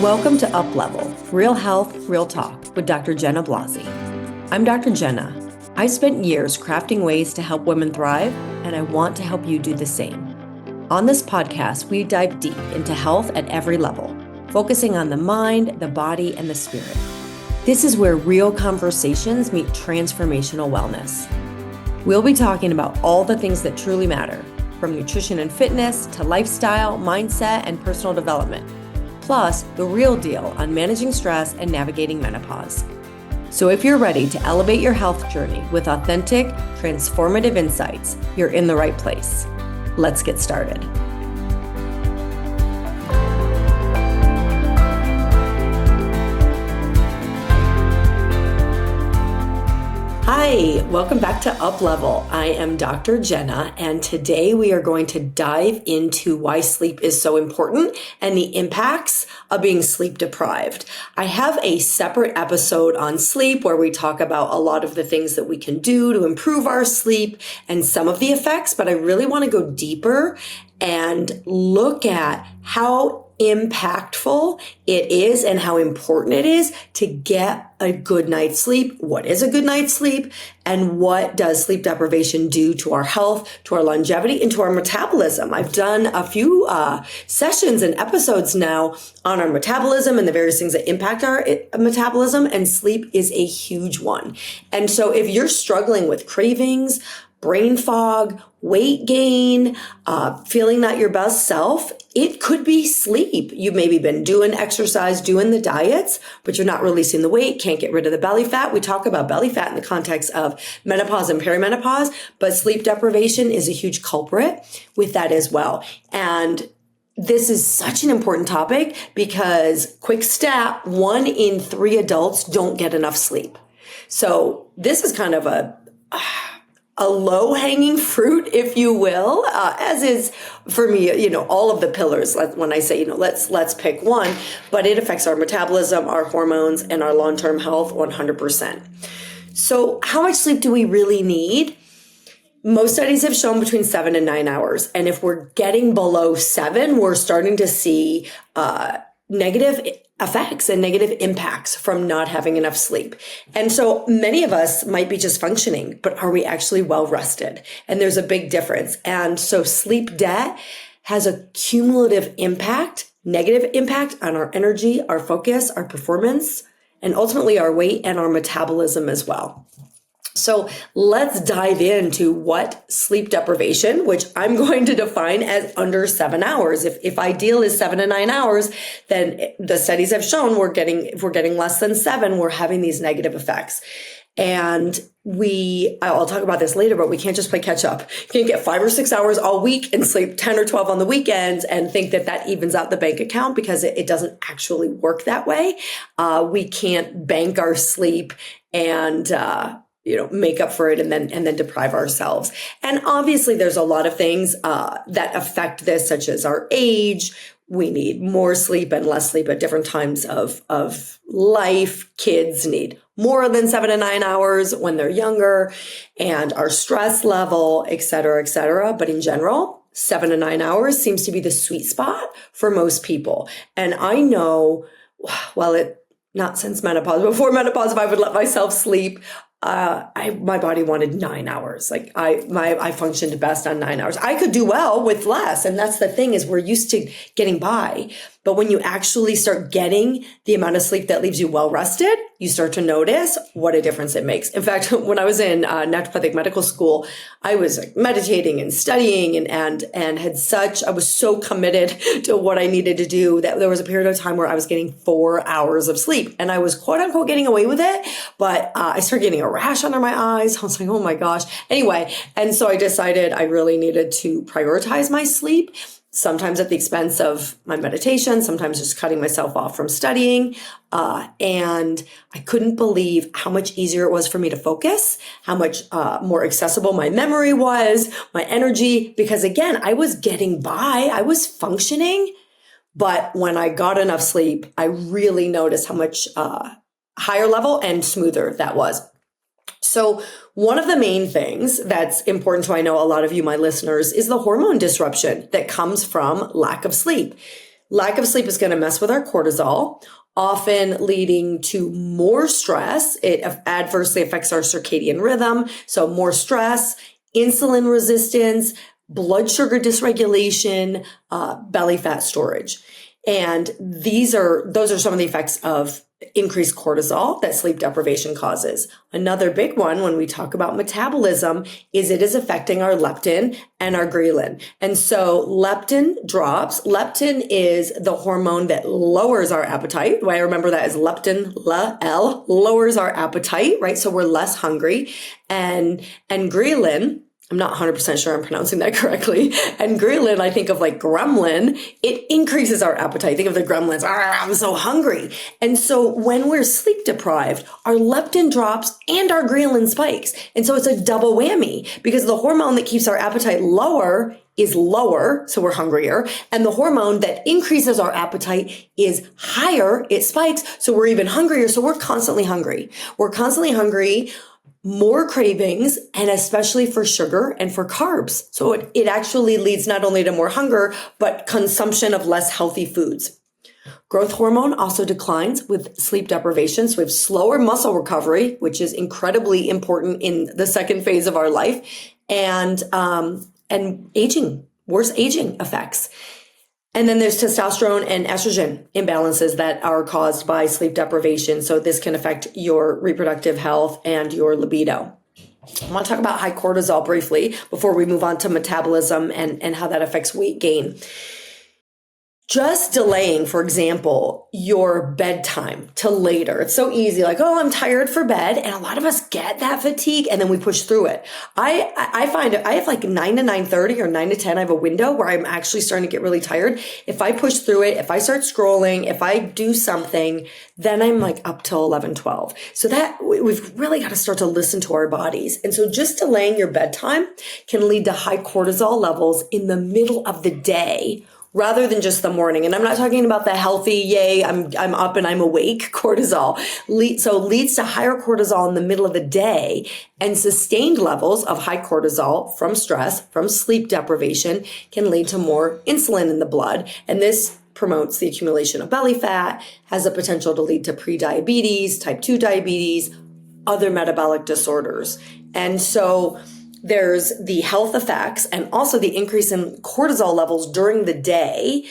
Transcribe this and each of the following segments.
Welcome to Up Level, Real Health, Real Talk with Dr. Jenna Blasi. I'm Dr. Jenna. I spent years crafting ways to help women thrive, and I want to help you do the same. On this podcast, we dive deep into health at every level, focusing on the mind, the body, and the spirit. This is where real conversations meet transformational wellness. We'll be talking about all the things that truly matter, from nutrition and fitness to lifestyle, mindset, and personal development. Plus, the real deal on managing stress and navigating menopause. So if you're ready to elevate your health journey with authentic, transformative insights, you're in the right place. Let's get started. Hi, welcome back to Up Level. I am Dr. Jenna, and today we are going to dive into why sleep is so important and the impacts of being sleep deprived. I have a separate episode on sleep where we talk about a lot of the things that we can do to improve our sleep and some of the effects, but I really want to go deeper and look at how impactful it is and how important it is to get a good night's sleep. What is a good night's sleep? And what does sleep deprivation do to our health, to our longevity, and to our metabolism? I've done a few sessions and episodes now on our metabolism and the various things that impact our metabolism, and sleep is a huge one. And so if you're struggling with cravings, brain fog, weight gain, feeling not your best self, it could be sleep. You've maybe been doing exercise, doing the diets, but you're not releasing the weight, can't get rid of the belly fat. We talk about belly fat in the context of menopause and perimenopause, but sleep deprivation is a huge culprit with that as well. And this is such an important topic because, quick stat, 1 in 3 adults don't get enough sleep. So this is kind of a low-hanging fruit, if you will, as is for me, all of the pillars. When I say, let's pick one, but it affects our metabolism, our hormones, and our long-term health 100%. So how much sleep do we really need? Most studies have shown between 7 and 9 hours. And if we're getting below 7, we're starting to see negative effects and negative impacts from not having enough sleep. And so many of us might be just functioning, but are we actually well rested? And there's a big difference. And so sleep debt has a cumulative impact, negative impact on our energy, our focus, our performance, and ultimately our weight and our metabolism as well. So let's dive into what sleep deprivation, which I'm going to define as under 7 hours. If ideal is 7 to 9 hours, then the studies have shown if we're getting less than 7, we're having these negative effects. And I'll talk about this later, but we can't just play catch up. You can't get 5 or 6 hours all week and sleep 10 or 12 on the weekends and think that evens out the bank account, because it doesn't actually work that way. We can't bank our sleep and, make up for it and then deprive ourselves. And obviously there's a lot of things that affect this, such as our age. We need more sleep and less sleep at different times of life. Kids need more than 7 to 9 hours when they're younger, and our stress level, et cetera, et cetera. But in general, 7 to 9 hours seems to be the sweet spot for most people. And I know, not since menopause, before menopause, if I would let myself sleep, my body wanted 9 hours. I functioned best on 9 hours. I could do well with less. And that's the thing, is we're used to getting by. But when you actually start getting the amount of sleep that leaves you well rested, you start to notice what a difference it makes. In fact, when I was in naturopathic medical school, I was meditating and studying and I was so committed to what I needed to do that there was a period of time where I was getting 4 hours of sleep, and I was quote unquote getting away with it. But I started getting a rash under my eyes. I was like, oh my gosh. Anyway. And so I decided I really needed to prioritize my sleep. Sometimes at the expense of my meditation, sometimes just cutting myself off from studying. And I couldn't believe how much easier it was for me to focus, how much more accessible my memory was, my energy, because again, I was getting by, I was functioning. But when I got enough sleep, I really noticed how much higher level and smoother that was. So one of the main things that's important to, I know a lot of you, my listeners, is the hormone disruption that comes from lack of sleep. Lack of sleep is going to mess with our cortisol, often leading to more stress. It adversely affects our circadian rhythm. So more stress, insulin resistance, blood sugar dysregulation, belly fat storage. And those are some of the effects of increased cortisol that sleep deprivation causes. Another big one when we talk about metabolism is it is affecting our leptin and our ghrelin. And so leptin drops. Leptin is the hormone that lowers our appetite. The way I remember that is leptin, L, lowers our appetite, right? So we're less hungry. And ghrelin, I'm not 100% sure I'm pronouncing that correctly. And ghrelin, I think of like gremlin, it increases our appetite. Think of the gremlins, I'm so hungry. And so when we're sleep deprived, our leptin drops and our ghrelin spikes. And so it's a double whammy because the hormone that keeps our appetite lower is lower, so we're hungrier. And the hormone that increases our appetite is higher, it spikes, so we're even hungrier. So we're constantly hungry. We're constantly hungry. More cravings, and especially for sugar and for carbs. So it actually leads not only to more hunger, but consumption of less healthy foods. Growth hormone also declines with sleep deprivation. So we have slower muscle recovery, which is incredibly important in the second phase of our life, and aging, worse aging effects. And then there's testosterone and estrogen imbalances that are caused by sleep deprivation. So this can affect your reproductive health and your libido. I want to talk about high cortisol briefly before we move on to metabolism and how that affects weight gain. Just delaying, for example, your bedtime till later. It's so easy, like, oh, I'm tired for bed. And a lot of us get that fatigue and then we push through it. I find I have like 9 to 9:30 or 9 to 10. I have a window where I'm actually starting to get really tired. If I push through it, if I start scrolling, if I do something, then I'm like up till 11, 12. So that we've really got to start to listen to our bodies. And so just delaying your bedtime can lead to high cortisol levels in the middle of the day, rather than just the morning. And I'm not talking about the healthy, yay, I'm up and I'm awake cortisol. So leads to higher cortisol in the middle of the day, and sustained levels of high cortisol from stress, from sleep deprivation, can lead to more insulin in the blood. And this promotes the accumulation of belly fat, has the potential to lead to prediabetes, type 2 diabetes, other metabolic disorders. And so there's the health effects, and also the increase in cortisol levels during the day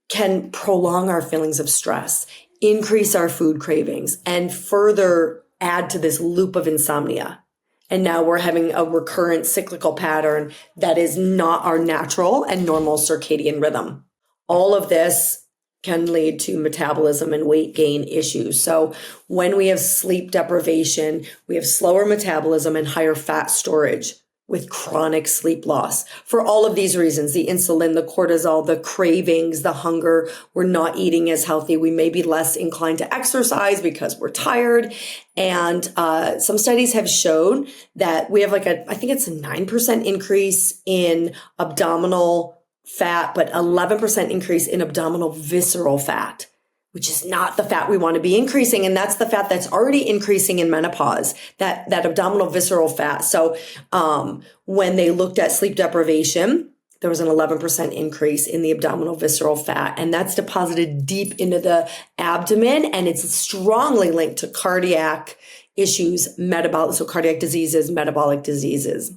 can prolong our feelings of stress, increase our food cravings, and further add to this loop of insomnia. And now we're having a recurrent cyclical pattern that is not our natural and normal circadian rhythm. All of this can lead to metabolism and weight gain issues. So when we have sleep deprivation, we have slower metabolism and higher fat storage with chronic sleep loss. For all of these reasons, the insulin, the cortisol, the cravings, the hunger, we're not eating as healthy. We may be less inclined to exercise because we're tired. And some studies have shown that we have I think it's a 9% increase in abdominal fat, but 11% increase in abdominal visceral fat, which is not the fat we want to be increasing. And that's the fat that's already increasing in menopause, that abdominal visceral fat. So when they looked at sleep deprivation, there was an 11% increase in the abdominal visceral fat. And that's deposited deep into the abdomen. And it's strongly linked to cardiac issues, so cardiac diseases, metabolic diseases.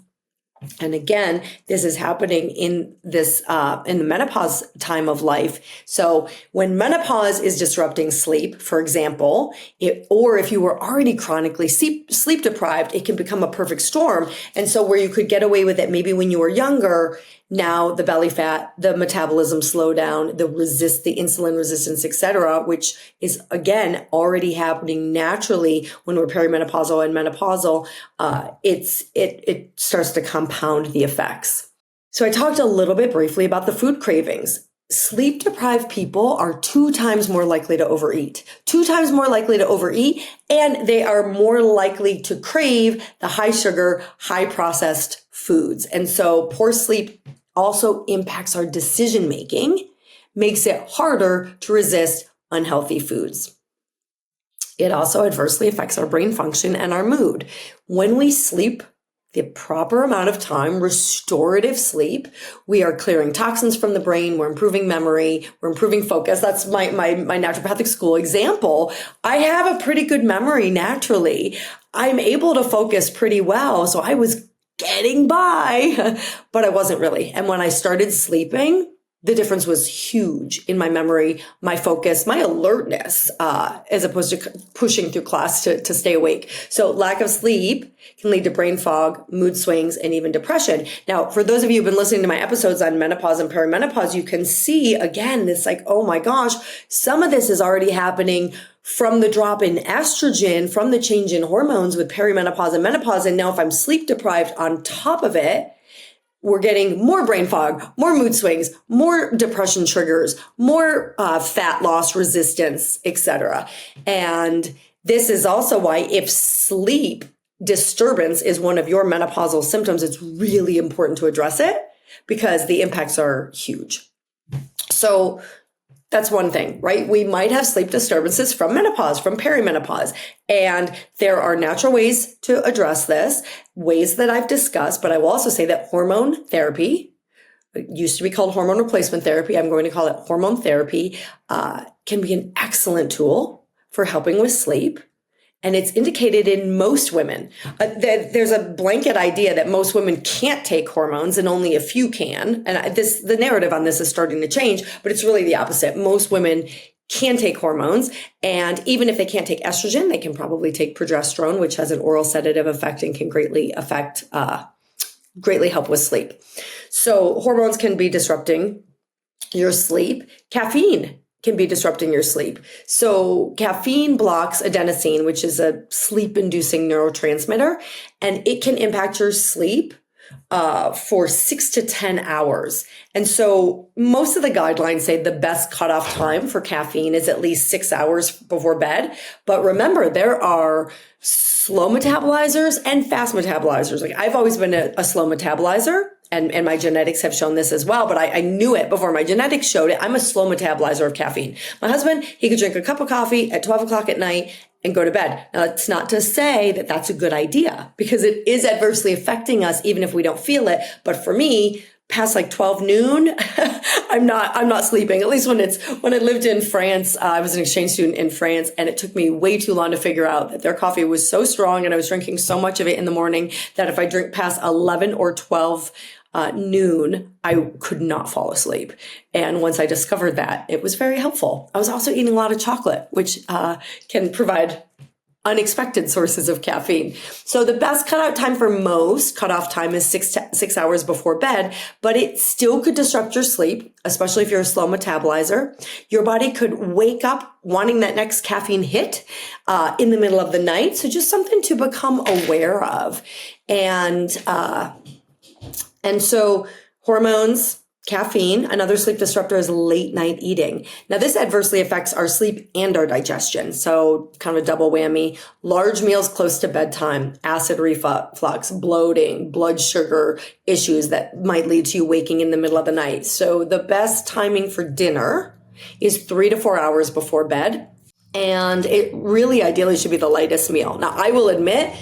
And again, this is happening in the menopause time of life. So when menopause is disrupting sleep, for example, or if you were already chronically sleep deprived, it can become a perfect storm. And so where you could get away with it maybe when you were younger, now the belly fat, the metabolism slow down, the insulin resistance, etc., which is again already happening naturally when we're perimenopausal and menopausal. It starts to compound the effects. So I talked a little bit briefly about the food cravings. Sleep deprived people are 2 times more likely to overeat, and they are more likely to crave the high sugar, high processed foods. And so poor sleep also impacts our decision making, makes it harder to resist unhealthy foods. It also adversely affects our brain function and our mood. When we sleep, the proper amount of time, restorative sleep, we are clearing toxins from the brain. We're improving memory. We're improving focus. That's my naturopathic school example. I have a pretty good memory naturally. I'm able to focus pretty well. So I was getting by, but I wasn't really. And when I started sleeping, the difference was huge in my memory, my focus, my alertness, as opposed to pushing through class to stay awake. So lack of sleep can lead to brain fog, mood swings, and even depression. Now, for those of you who've been listening to my episodes on menopause and perimenopause, you can see, again, it's like, oh my gosh, some of this is already happening from the drop in estrogen, from the change in hormones with perimenopause and menopause. And now if I'm sleep deprived on top of it, we're getting more brain fog, more mood swings, more depression triggers, more fat loss resistance, etc. And this is also why if sleep disturbance is one of your menopausal symptoms, it's really important to address it because the impacts are huge. So that's one thing, right? We might have sleep disturbances from menopause, from perimenopause, and there are natural ways to address this, ways that I've discussed, but I will also say that hormone therapy, it used to be called hormone replacement therapy, I'm going to call it hormone therapy, can be an excellent tool for helping with sleep. And it's indicated in most women. There's a blanket idea that most women can't take hormones and only a few can. And the narrative on this is starting to change, but it's really the opposite. Most women can take hormones. And even if they can't take estrogen, they can probably take progesterone, which has an oral sedative effect and can greatly help with sleep. So hormones can be disrupting your sleep. Caffeine can be disrupting your sleep. So caffeine blocks adenosine, which is a sleep-inducing neurotransmitter, and it can impact your sleep for 6 to 10 hours. And so most of the guidelines say the best cutoff time for caffeine is at least 6 hours before bed. But remember, there are slow metabolizers and fast metabolizers. Like I've always been a slow metabolizer. And my genetics have shown this as well, but I knew it before my genetics showed it. I'm a slow metabolizer of caffeine. My husband, he could drink a cup of coffee at 12 o'clock at night and go to bed. Now, it's not to say that that's a good idea because it is adversely affecting us, even if we don't feel it. But for me, past like 12 noon, I'm not sleeping. At least when I lived in France, I was an exchange student in France, and it took me way too long to figure out that their coffee was so strong and I was drinking so much of it in the morning that if I drink past 11 or 12 noon, I could not fall asleep. And once I discovered that, it was very helpful. I was also eating a lot of chocolate, which can provide unexpected sources of caffeine. So the best cutoff time for most cutoff time is 6 hours before bed, but it still could disrupt your sleep, especially if you're a slow metabolizer. Your body could wake up wanting that next caffeine hit in the middle of the night. So just something to become aware of. And so hormones, caffeine, another sleep disruptor is late night eating. Now this adversely affects our sleep and our digestion. So kind of a double whammy. Large meals close to bedtime, acid reflux, bloating, blood sugar issues that might lead to you waking in the middle of the night. So the best timing for dinner is 3 to 4 hours before bed. And it really ideally should be the lightest meal. Now I will admit,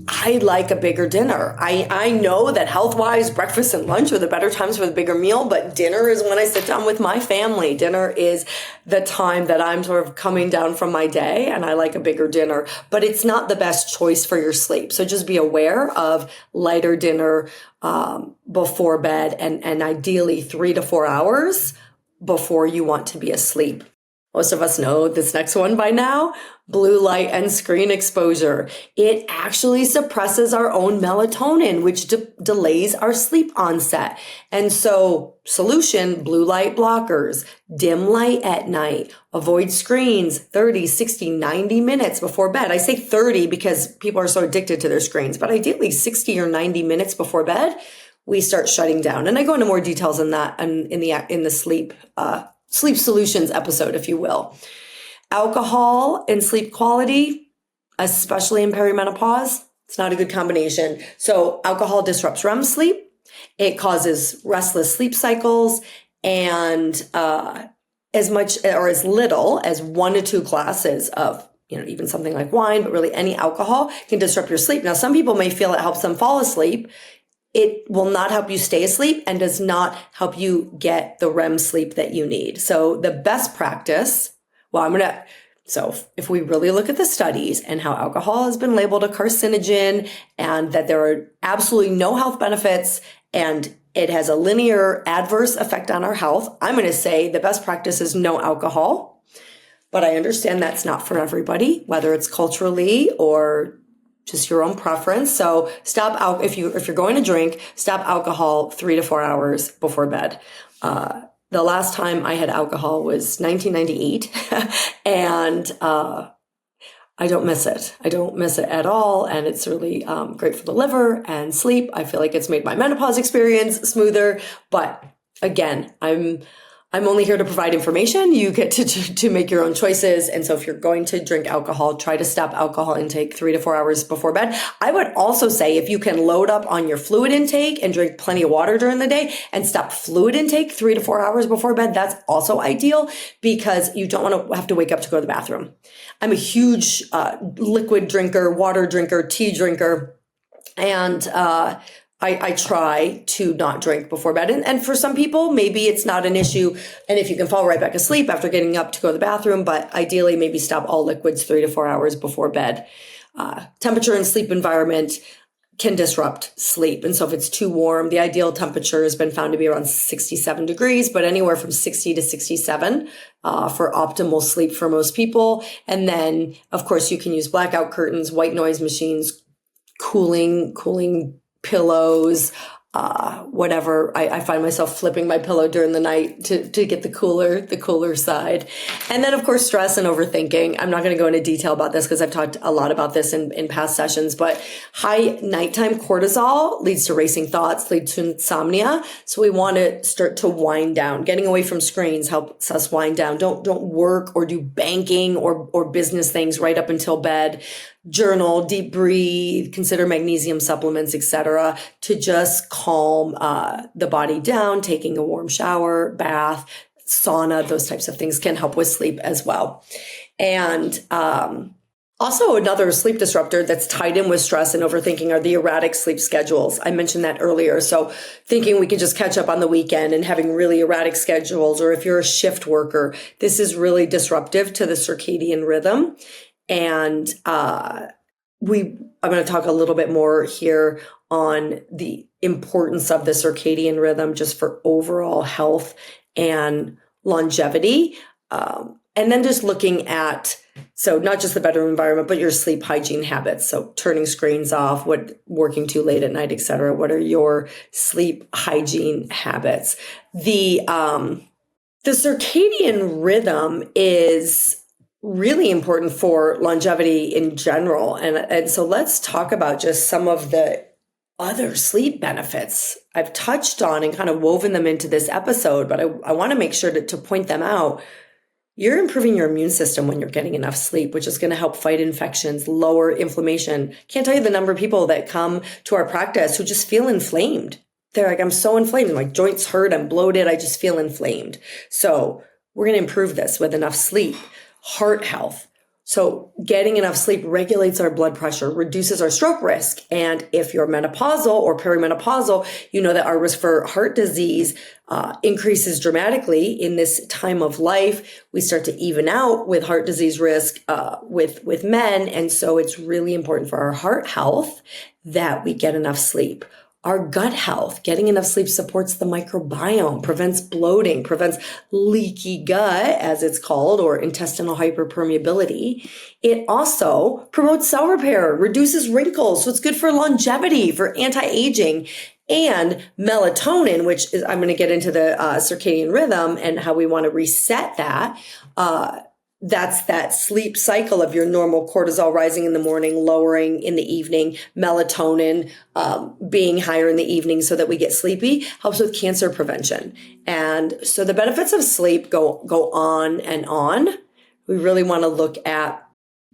I like a bigger dinner. I know that health-wise, breakfast and lunch are the better times for the bigger meal, but dinner is when I sit down with my family. Dinner is the time that I'm sort of coming down from my day, and I like a bigger dinner, but it's not the best choice for your sleep. So just be aware of lighter dinner before bed and ideally 3 to 4 hours before you want to be asleep. Most of us know this next one by now, blue light and screen exposure. It actually suppresses our own melatonin, which delays our sleep onset. And so solution, blue light blockers, dim light at night, avoid screens 30, 60, 90 minutes before bed. I say 30 because people are so addicted to their screens, but ideally 60 or 90 minutes before bed, we start shutting down. And I go into more details on that in the sleep solutions episode, if you will. Alcohol and sleep quality, especially in perimenopause, it's not a good combination. So alcohol disrupts REM sleep. It causes restless sleep cycles, and as much or as little as 1 to 2 glasses of even something like wine, but really any alcohol can disrupt your sleep. Now, some people may feel it helps them fall asleep. It will not help you stay asleep and does not help you get the REM sleep that you need. So the best practice, so if we really look at the studies and how alcohol has been labeled a carcinogen and that there are absolutely no health benefits and it has a linear adverse effect on our health, I'm going to say the best practice is no alcohol. But I understand that's not for everybody, whether it's culturally or just your own preference. So stop if you're going to drink, stop alcohol 3 to 4 hours before bed. The last time I had alcohol was 1998, and I don't miss it. I don't miss it at all, and it's really great for the liver and sleep. I feel like it's made my menopause experience smoother. But again, I'm only here to provide information. You get to make your own choices. And so if you're going to drink alcohol, try to stop alcohol intake 3 to 4 hours before bed. I would also say if you can load up on your fluid intake and drink plenty of water during the day and stop fluid intake 3 to 4 hours before bed, that's also ideal because you don't want to have to wake up to go to the bathroom. I'm a huge liquid drinker, water drinker, tea drinker, and I try to not drink before bed. And for some people, maybe it's not an issue. And if you can fall right back asleep after getting up to go to the bathroom, but ideally maybe stop all liquids 3 to 4 hours before bed. Temperature and sleep environment can disrupt sleep. And so if it's too warm, the ideal temperature has been found to be around 67 degrees, but anywhere from 60 to 67 for optimal sleep for most people. And then, of course, you can use blackout curtains, white noise machines, cooling pillows, whatever. I find myself flipping my pillow during the night to get the cooler side. And then, of course, stress and overthinking. I'm not going to go into detail about this because I've talked a lot about this in past sessions, but high nighttime cortisol leads to racing thoughts, leads to insomnia. So we want to start to wind down. Getting away from screens helps us wind down. Don't work or do banking or business things right up until bed. Journal, deep breathe, consider magnesium supplements, etc., to just calm the body down. Taking a warm shower, bath, sauna, those types of things can help with sleep as well. And also another sleep disruptor that's tied in with stress and overthinking are the erratic sleep schedules. I mentioned that earlier. So thinking we could just catch up on the weekend and having really erratic schedules, or if you're a shift worker, this is really disruptive to the circadian rhythm. And I'm going to talk a little bit more here on the importance of the circadian rhythm just for overall health and longevity. And then just looking at, so not just the bedroom environment, but your sleep hygiene habits. So turning screens off, working too late at night, et cetera. What are your sleep hygiene habits? The circadian rhythm is really important for longevity in general. And so let's talk about just some of the other sleep benefits I've touched on and kind of woven them into this episode, but I want to make sure to point them out. You're improving your immune system when you're getting enough sleep, which is going to help fight infections, lower inflammation. Can't tell you the number of people that come to our practice who just feel inflamed. They're like, I'm so inflamed. My joints hurt. I'm bloated. I just feel inflamed. So we're going to improve this with enough sleep. Heart health. So getting enough sleep regulates our blood pressure, reduces our stroke risk. And if you're menopausal or perimenopausal, you know that our risk for heart disease increases dramatically in this time of life. We start to even out with heart disease risk with men. And so it's really important for our heart health that we get enough sleep. Our gut health, getting enough sleep supports the microbiome, prevents bloating, prevents leaky gut, as it's called, or intestinal hyperpermeability. It also promotes cell repair, reduces wrinkles, so it's good for longevity, for anti-aging. And melatonin, which is, I'm going to get into the circadian rhythm and how we want to reset that. That's that sleep cycle of your normal cortisol rising in the morning, lowering in the evening, melatonin being higher in the evening so that we get sleepy, helps with cancer prevention. And so the benefits of sleep go on and on. We really want to look at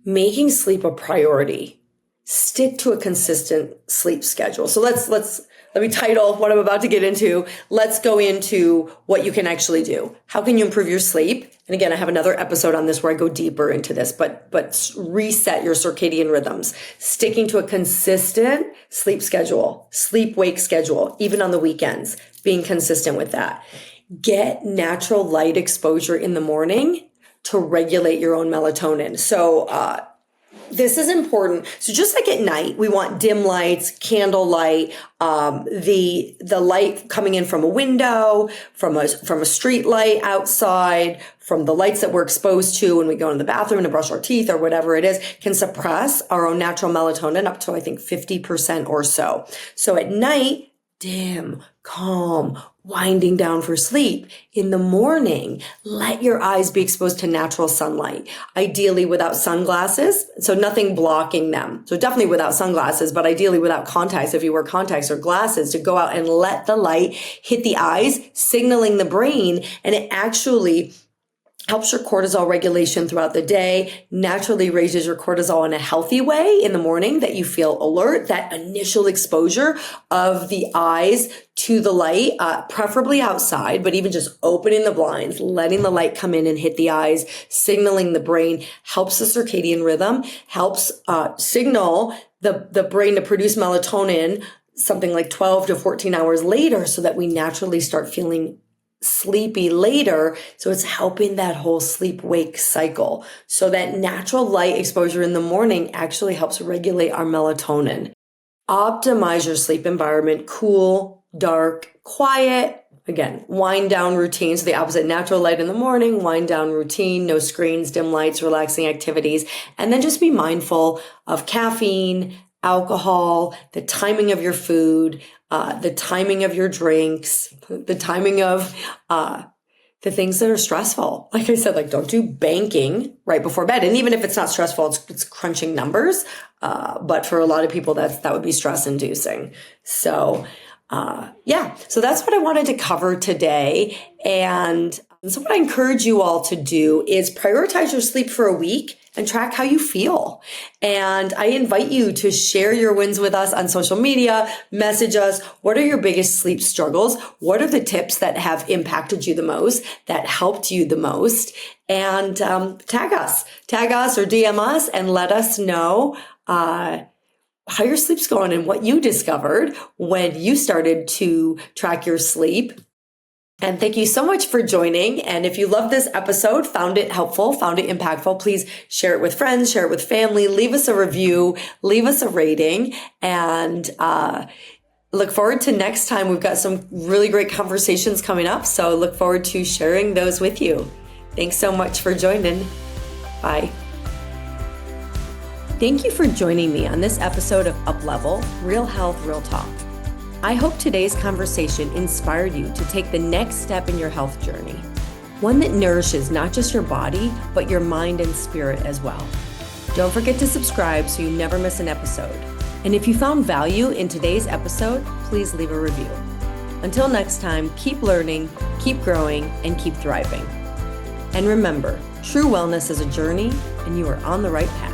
making sleep a priority. Stick to a consistent sleep schedule. So let's let me title what I'm about to get into. Let's go into what you can actually do. How can you improve your sleep? And again, I have another episode on this where I go deeper into this, but reset your circadian rhythms, sticking to a consistent sleep schedule, sleep-wake schedule, even on the weekends, being consistent with that. Get natural light exposure in the morning to regulate your own melatonin. So, this is important. So just like at night, we want dim lights, candle light, the light coming in from a window, from a street light outside, from the lights that we're exposed to when we go in the bathroom to brush our teeth or whatever it is, can suppress our own natural melatonin up to, I think, 50% or so. So at night, dim, calm, winding down for sleep. In the morning, let your eyes be exposed to natural sunlight, ideally without sunglasses, so nothing blocking them. So definitely without sunglasses, but ideally without contacts, if you wear contacts or glasses, to go out and let the light hit the eyes, signaling the brain, and it actually helps your cortisol regulation throughout the day, naturally raises your cortisol in a healthy way in the morning, that you feel alert. That initial exposure of the eyes to the light, preferably outside, but even just opening the blinds, letting the light come in and hit the eyes, signaling the brain, helps the circadian rhythm, helps signal the brain to produce melatonin something like 12 to 14 hours later, so that we naturally start feeling sleepy later. So it's helping that whole sleep-wake cycle. So that natural light exposure in the morning actually helps regulate our melatonin. Optimize your sleep environment: cool, dark, quiet. Again, wind down routine. So the opposite, natural light in the morning, wind down routine, no screens, dim lights, relaxing activities. And then just be mindful of caffeine, alcohol, the timing of your food, the timing of your drinks, the timing of the things that are stressful. Like I said, don't do banking right before bed. And even if it's not stressful, it's crunching numbers. But for a lot of people, that would be stress inducing. So, so that's what I wanted to cover today. And so what I encourage you all to do is prioritize your sleep for a week and track how you feel. And I invite you to share your wins with us on social media, message us. What are your biggest sleep struggles? What are the tips that have impacted you the most, that helped you the most? And tag us or DM us and let us know how your sleep's going and what you discovered when you started to track your sleep. And thank you so much for joining. And if you love this episode, found it helpful, found it impactful, please share it with friends, share it with family, leave us a review, leave us a rating, and look forward to next time. We've got some really great conversations coming up, so look forward to sharing those with you. Thanks so much for joining. Bye. Thank you for joining me on this episode of Up Level, Real Health, Real Talk. I hope today's conversation inspired you to take the next step in your health journey, one that nourishes not just your body, but your mind and spirit as well. Don't forget to subscribe so you never miss an episode. And if you found value in today's episode, please leave a review. Until next time, keep learning, keep growing, and keep thriving. And remember, true wellness is a journey, and you are on the right path.